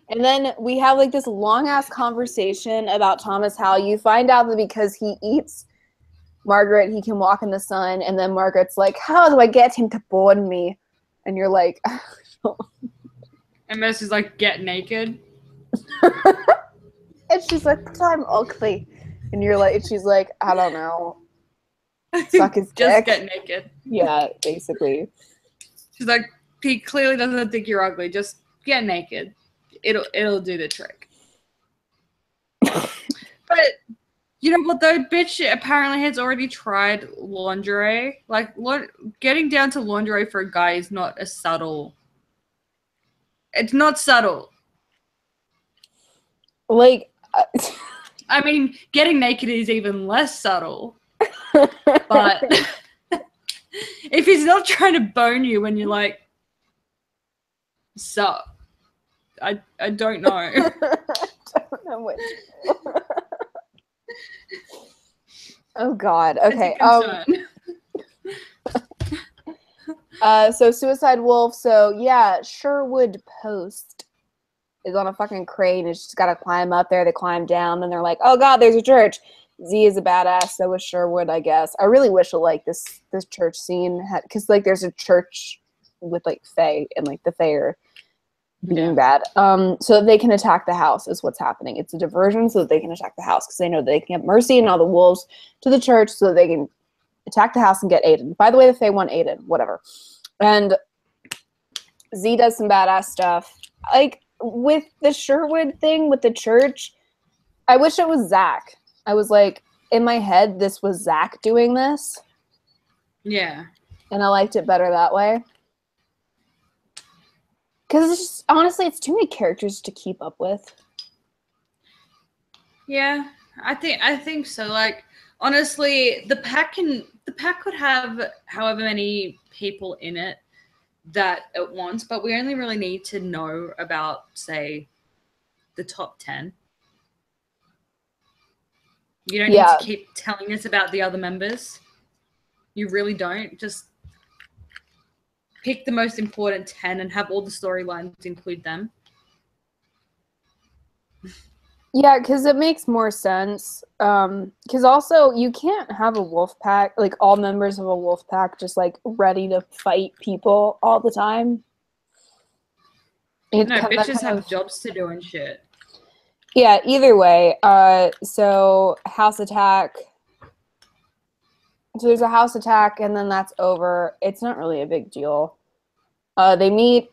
And then we have, like, this long-ass conversation about Thomas Howell. You find out that because he eats Margaret, he can walk in the sun. And then Margaret's like, how do I get him to bone me? And you're like... And Mercy's like, get naked. And she's like, but I'm ugly. And you're like, she's like, I don't know. Suck his dick. Just get naked. Yeah, basically. She's like, he clearly doesn't think you're ugly. Just get naked. It'll do the trick. But you know what though? Bitch apparently has already tried lingerie. Like, getting down to lingerie for a guy is not a subtle. It's not subtle. Like, I mean, getting naked is even less subtle. But if he's not trying to bone you when you're like, sup? I don't know. I don't know what to do. Oh God. Okay. So Suicide Wolf. So yeah, Sherwood Post is on a fucking crane and she's got to climb up there. They climb down and they're like, oh God, there's a church. Z is a badass. So was Sherwood, I guess. I really wish like this church scene had, because like there's a church with like Fae and like the Fae are being bad. So that they can attack the house is what's happening. It's a diversion so that they can attack the house because they know that they can get Mercy and all the wolves to the church so that they can attack the house and get Aiden. By the way, the Fae want Aiden, whatever. And Z does some badass stuff. Like with the Sherwood thing with the church, I wish it was Zach. I was like, in my head, this was Zach doing this. Yeah. And I liked it better that way. Because it's just, honestly, it's too many characters to keep up with. Yeah, I think so. Like, honestly, the pack could have however many people in it that it wants, but we only really need to know about, say, the top 10. You don't need to keep telling us about the other members. You really don't. Just pick the most important 10 and have all the storylines include them. Yeah, because it makes more sense. Because also, you can't have a wolf pack, like all members of a wolf pack just like ready to fight people all the time. No, bitches have jobs to do and shit. Yeah, either way. So house attack. So there's a house attack and then that's over. It's not really a big deal. They meet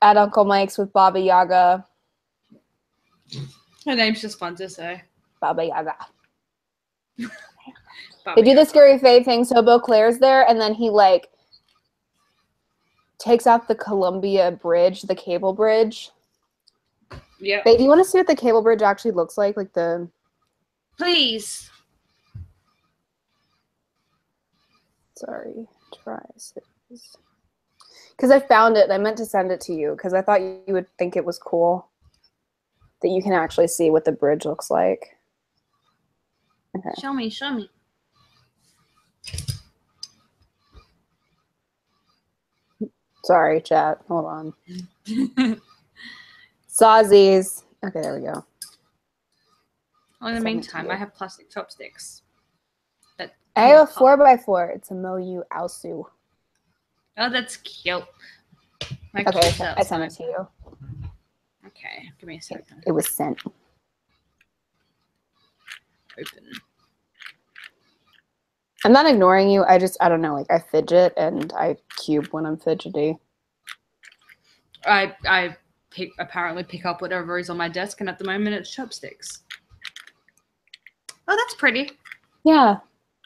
at Uncle Mike's with Baba Yaga. Her name's just fun to say. Baba Yaga. They do the scary Faye thing. So Beauclair's there, and then he like takes out the Columbia Bridge, the cable bridge. Yeah. Faye, do you want to see what the cable bridge actually looks like? Like the. Please. Sorry, try. Because I found it. I meant to send it to you because I thought you would think it was cool that you can actually see what the bridge looks like. Okay. Show me. Sorry, chat. Hold on. Sawsies. Okay, there we go. Well, in the meantime, I have plastic chopsticks. I have a 4x4. It's a Moyu Aosu. Oh, that's cute. Okay, I sent it to you. Okay, give me a second. It was sent. Open. I'm not ignoring you. I don't know. Like I fidget and I cube when I'm fidgety. I apparently pick up whatever is on my desk, and at the moment it's chopsticks. Oh, that's pretty. Yeah,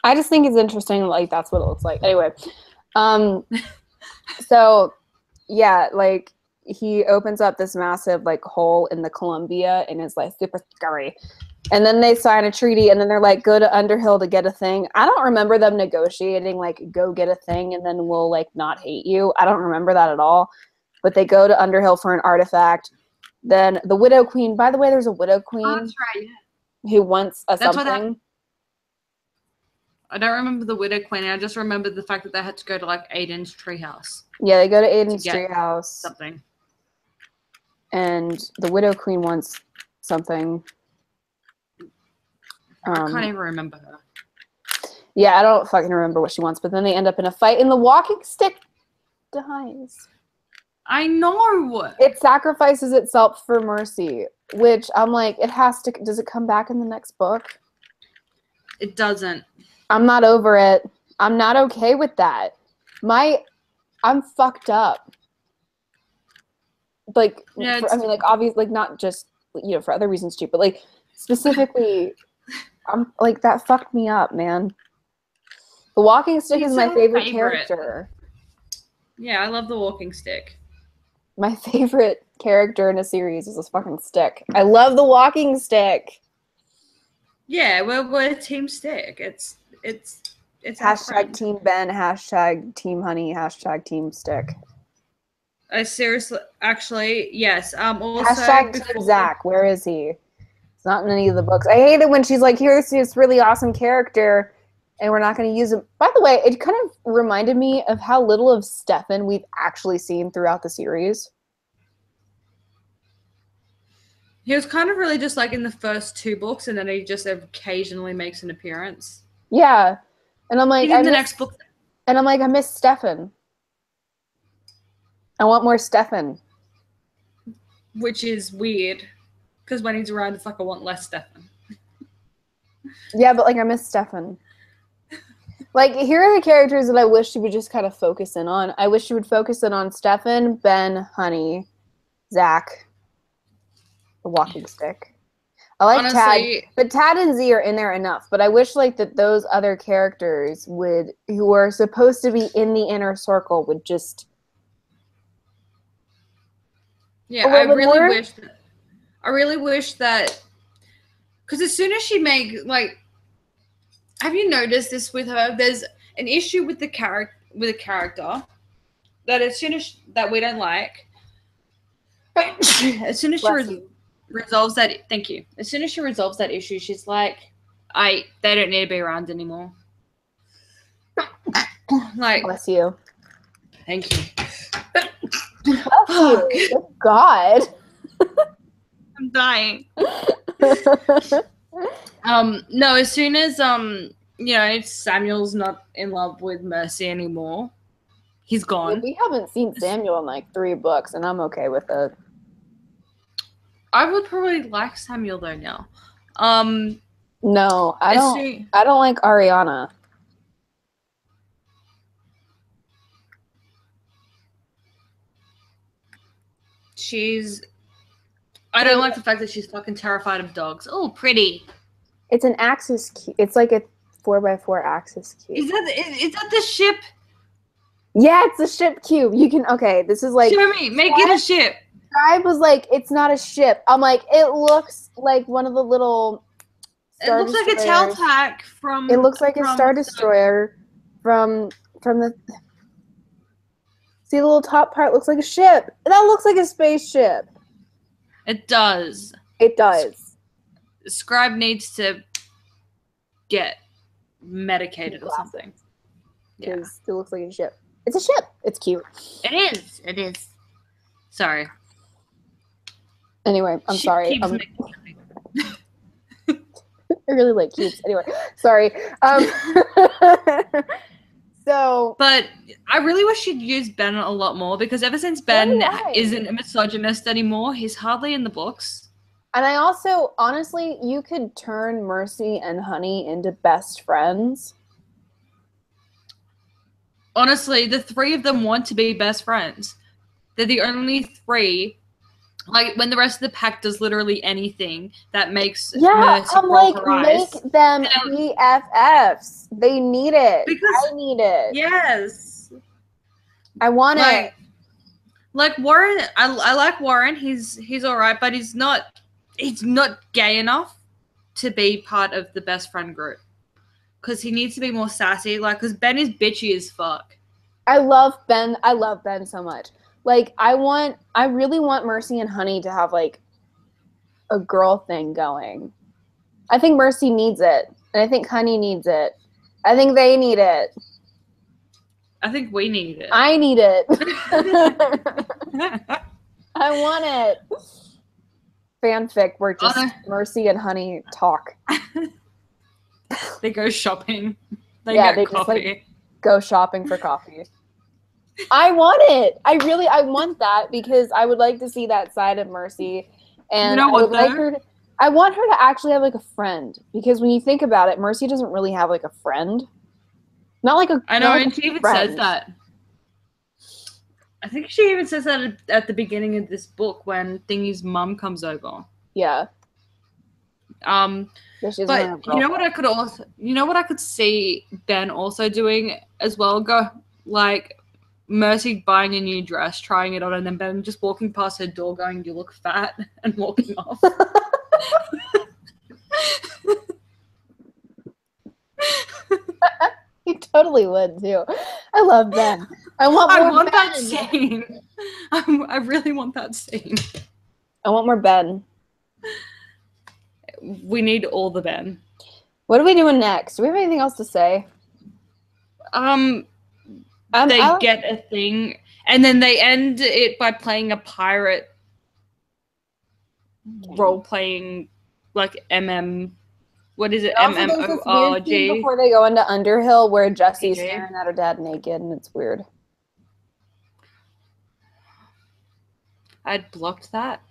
I just think it's interesting. Like that's what it looks like. Anyway, so yeah, like he opens up this massive like hole in the Columbia and is like super scary. And then they sign a treaty, and then they're like, go to Underhill to get a thing. I don't remember them negotiating, like, go get a thing, and then we'll, like, not hate you. I don't remember that at all. But they go to Underhill for an artifact. Then the Widow Queen, by the way, there's a Widow Queen. Oh, that's right, yeah. Who wants a something. I don't remember the Widow Queen. I just remember the fact that they had to go to, like, Aiden's treehouse. Yeah, they go to Aiden's treehouse. Something. And the Widow Queen wants something. I can't even remember her. Yeah, I don't fucking remember what she wants, but then they end up in a fight, and the walking stick dies. I know! It sacrifices itself for Mercy, which I'm like, it has to. Does it come back in the next book? It doesn't. I'm not over it. I'm not okay with that. I'm fucked up. Like, yeah, I mean, like, obviously, like, not just, you know, for other reasons too, but, like, specifically... I'm like that fucked me up, man. The walking stick is my favorite character. Yeah, I love the walking stick. My favorite character in a series is this fucking stick. I love the walking stick. Yeah, we're Team Stick. It's hashtag Team Ben, hashtag Team Honey, hashtag Team Stick. I seriously, actually, yes. Also, hashtag Team Zach. Where is he? Not in any of the books. I hate it when she's like, here's this really awesome character, and we're not going to use him. By the way, it kind of reminded me of how little of Stefan we've actually seen throughout the series. He was kind of really just like in the first 2 books, and then he just occasionally makes an appearance. Yeah. And I'm like, in the next book. And I'm like, I miss Stefan. I want more Stefan. Which is weird. Because when he's around, it's like I want less Stefan. Yeah, but like I miss Stefan. Like, here are the characters that I wish she would just kind of focus in on. I wish she would focus in on Stefan, Ben, Honey, Zach, the walking stick. I like Honestly, Tad, but Tad and Z are in there enough. But I wish like that those other characters who are supposed to be in the inner circle would just. Yeah, I really wish that, because as soon as she have you noticed this with her? There's an issue with the character that as soon as that we don't like, as soon as she resolves that, thank you. As soon as she resolves that issue, she's like, they don't need to be around anymore. Like, bless you. Thank you. Bless you. Good God. I'm dying. No, as soon as Samuel's not in love with Mercy anymore, he's gone. We haven't seen Samuel in like 3 books, and I'm okay with it. I would probably like Samuel though now. No, I don't like Ariana. I don't like the fact that she's fucking terrified of dogs. Oh, pretty. It's an axis cube. It's like a 4x4 axis cube. Is that the ship? Yeah, it's a ship cube. You can this is like show me. Make it a ship. Scribe was like, it's not a ship. I'm like, it looks like one of the little Star Destroyers. Like a tail pack from. It looks like a Star Destroyer from the. See, the little top part looks like a ship. That looks like a spaceship. It does. It does. Scribe needs to get medicated or something. Because it looks like a ship. It's a ship. It's cute. It is. It is. Sorry. Anyway, I'm sorry. I really like cubes. Anyway, sorry. So. But I really wish she'd use Ben a lot more because ever since Ben isn't a misogynist anymore, he's hardly in the books. And I also, honestly, you could turn Mercy and Honey into best friends. Honestly, the three of them want to be best friends. They're the only three. Like, when the rest of the pack does literally anything that makes Mercy roll her eyes. Make them BFFs. They need it. I need it. Yes. I want it. Like Warren, I like Warren. He's all right, but he's not gay enough to be part of the best friend group. Because he needs to be more sassy. Like, because Ben is bitchy as fuck. I love Ben. I love Ben so much. Like, I really want Mercy and Honey to have, like, a girl thing going. I think Mercy needs it. And I think Honey needs it. I think they need it. I think we need it. I need it. I want it. Fanfic where just Mercy and Honey talk. They go shopping. They get coffee. Just, like, go shopping for coffee. I want it. I want that because I would like to see that side of Mercy. And I want her to actually have like a friend. Because when you think about it, Mercy doesn't really have like a friend. Not like a I know, and she even says that. I think she even says that at the beginning of this book when Thingy's mum comes over. Yeah. But you know what I could see Ben also doing as well? Go like Mercy buying a new dress, trying it on, and then Ben just walking past her door going, "You look fat," and walking off. He totally would too. I love Ben. I want that scene. I really want that scene. I want more Ben. We need all the Ben. What are we doing next? Do we have anything else to say? They get a thing, and then they end it by playing a pirate role-playing, like what is it? MMORG. Before they go into Underhill, where Jessie's staring at her dad naked, and it's weird. I'd blocked that.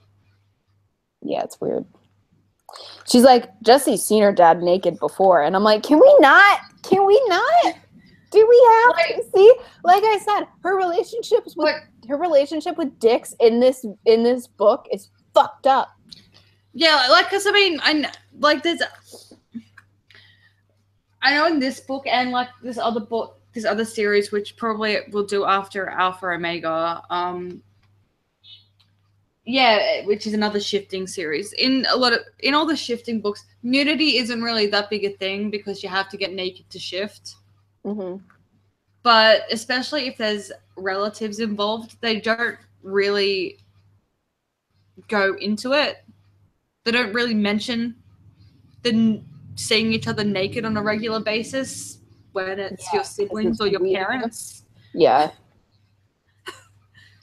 Yeah, it's weird. She's like, Jessie's seen her dad naked before, and I'm like, can we not? Do we have to see? Like I said, her relationship with Dix in this book is fucked up. Yeah, like, cause I mean, I know in this book and like this other series, which probably we'll do after Alpha Omega. Yeah, which is another shifting series. In all the shifting books, nudity isn't really that big a thing because you have to get naked to shift. Mm-hmm. But especially if there's relatives involved, they don't really go into it. They don't really mention seeing each other naked on a regular basis when it's your siblings or your parents. Yeah.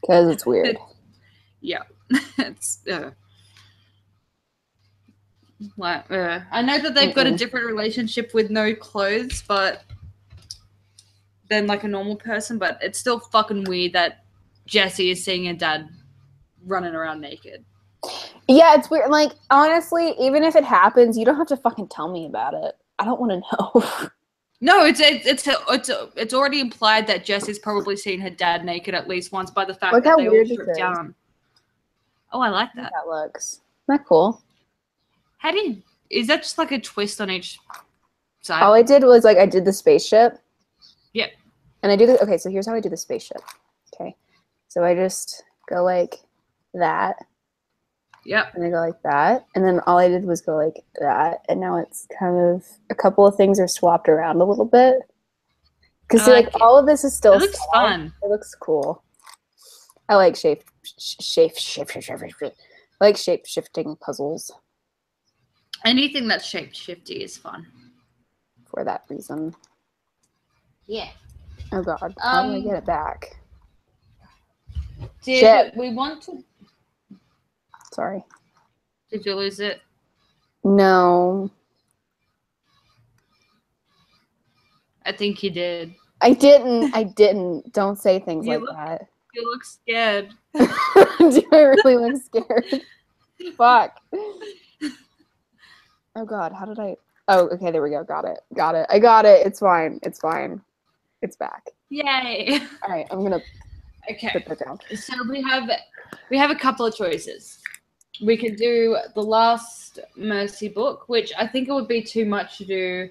Because it's weird. Yeah. It's I know that they've got a different relationship with no clothes, but than like a normal person, but it's still fucking weird that Jessie is seeing her dad running around naked. Yeah, it's weird. Like, honestly, even if it happens, you don't have to fucking tell me about it. I don't want to know. No, it's already implied that Jessie's probably seen her dad naked at least once by the fact that they all stripped down. Oh, I like that. That looks. Isn't that cool? How did is that just like a twist on each side? All I did was like I did the spaceship. Yep. And I do the okay, so here's how I do the spaceship. Okay. So I just go like that. Yep. And I go like that. And then all I did was go like that. And now it's kind of a couple of things are swapped around a little bit. Because see, like all of this is still it looks fun. It looks cool. I like shape shifting puzzles. Anything that's shape shifty is fun. For that reason. Yeah. Oh god. How do I get it back? Did we want to Sorry. Did you lose it? No. I think you did. I didn't. Don't say things like that. You look scared. Do I really look scared? Fuck. Oh god, how did I... Oh, okay, there we go. Got it. I got it. It's fine. It's back. Yay. All right, I'm gonna put that down. So we have a couple of choices. We could do the last Mercy book, which I think it would be too much to do.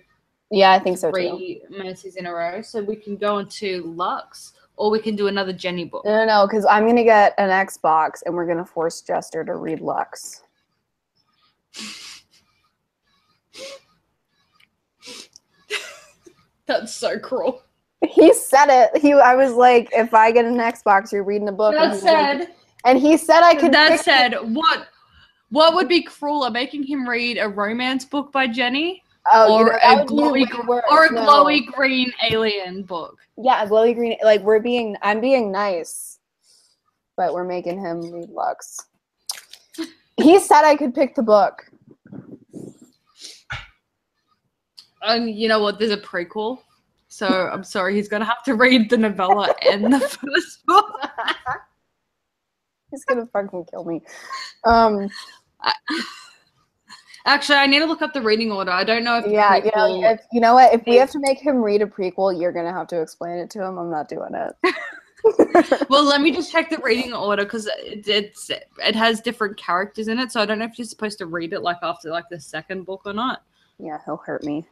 Yeah, I think so too. 3 Mercies in a row. So we can go on to Lux, or we can do another Jenny book. No, because I'm gonna get an Xbox and we're gonna force Jester to read Lux. That's so cruel. He said it. I was like, if I get an Xbox, you're reading a book. And he said I could. That said, what would be crueler, making him read a romance book by Jenny, or a glowy green alien book? Yeah, a glowy green. Like I'm being nice, but we're making him read Lux. He said I could pick the book. And you know what? There's a prequel, so I'm sorry. He's gonna have to read the novella and the first book. He's gonna fucking kill me. Actually, I need to look up the reading order. I don't know if you know what? If we have to make him read a prequel, you're gonna have to explain it to him. I'm not doing it. Well, let me just check the reading order because it has different characters in it, so I don't know if you're supposed to read it like after like the second book or not. Yeah, he'll hurt me.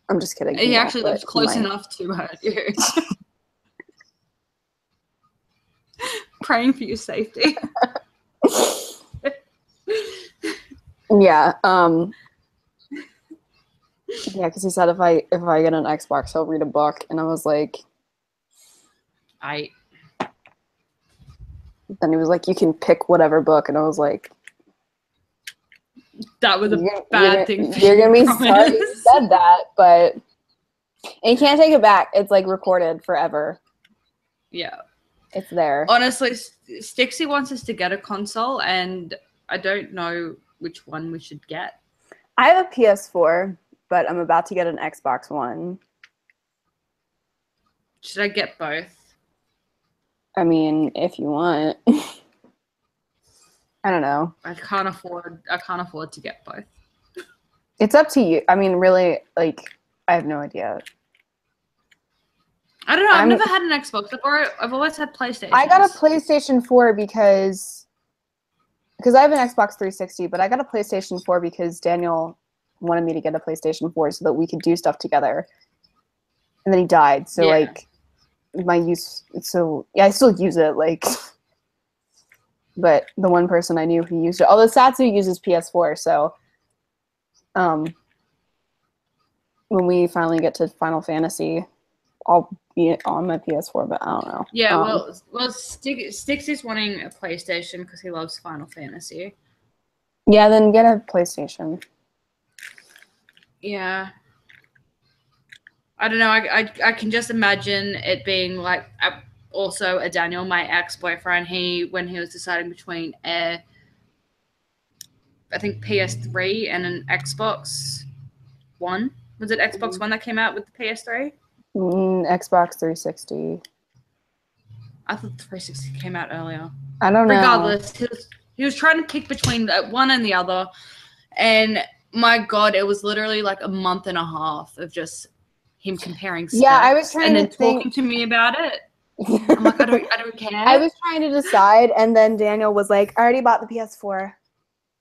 I'm just kidding. He actually lives close enough to hurt you. Praying for your safety. Yeah. Yeah, because he said if I get an Xbox, he'll read a book, and I was like, Then he was like, you can pick whatever book, and I was like, that was a bad thing. You're gonna be sorry you said that, but and you can't take it back. It's like recorded forever. Yeah, it's there. Honestly, Stixie wants us to get a console, and I don't know which one we should get. I have a PS4, but I'm about to get an Xbox One. Should I get both? I mean, if you want. I don't know. I can't afford to get both. It's up to you. I mean, really, like, I have no idea. I don't know. I've never had an Xbox. I've always had PlayStation. I got a PlayStation 4 because I have an Xbox 360, but I got a PlayStation 4 because Daniel wanted me to get a PlayStation 4 so that we could do stuff together. And then he died. So, like, I still use it, like... But the one person I knew who used it, although Satsu uses PS4, so when we finally get to Final Fantasy, I'll be on my PS4, but I don't know. Yeah, well, Stix is wanting a PlayStation because he loves Final Fantasy. Yeah, then get a PlayStation. Yeah. I don't know. I can just imagine it being like... Also, a Daniel, my ex-boyfriend, when he was deciding between I think PS3 and an Xbox One. Was it Xbox One that came out with the PS3? Xbox 360. I thought the 360 came out earlier. I don't know. Regardless, he was trying to pick between one and the other, and my God, it was literally like a month and a half of just him comparing specs. Yeah, I was trying and then talking to me about it. I'm like, I don't care. I was trying to decide, and then Daniel was like, I already bought the PS4. So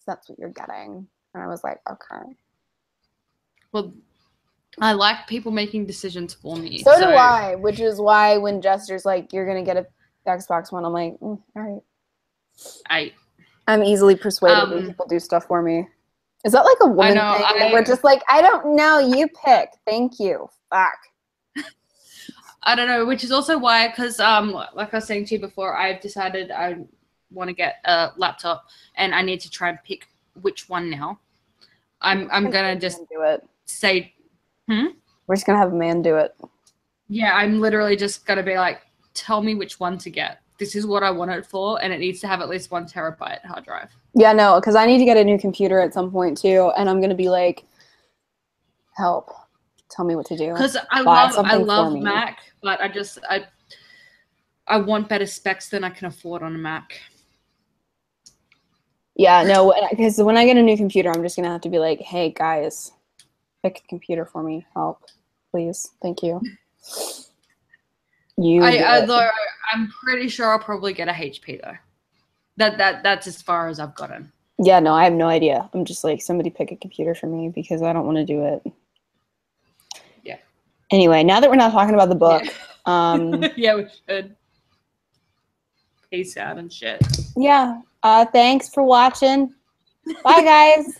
that's what you're getting. And I was like, okay. Well, I like people making decisions for me. So do I, which is why when Jester's like, you're going to get a Xbox One, I'm like, all right. I'm easily persuaded when people do stuff for me. Is that like a woman thing that we're just like, I don't know, you pick. Thank you. Fuck. I don't know, which is also why, because like I was saying to you before, I've decided I want to get a laptop and I need to try and pick which one now. I'm gonna just do it. Say, We're just gonna have a man do it. Yeah, I'm literally just gonna be like, tell me which one to get. This is what I want it for, and it needs to have at least 1 terabyte hard drive. Yeah, no, because I need to get a new computer at some point too, and I'm gonna be like, help, tell me what to do. Because I love Mac, but I want better specs than I can afford on a Mac. Yeah, no, because when I get a new computer, I'm just gonna have to be like, hey guys, pick a computer for me, help, please, thank you. Though I'm pretty sure I'll probably get a HP though. That's as far as I've gotten. Yeah, no, I have no idea. I'm just like, somebody pick a computer for me because I don't want to do it. Yeah. Anyway, now that we're not talking about the book, yeah, we should. Peace out and shit. Yeah. Thanks for watching. Bye, guys.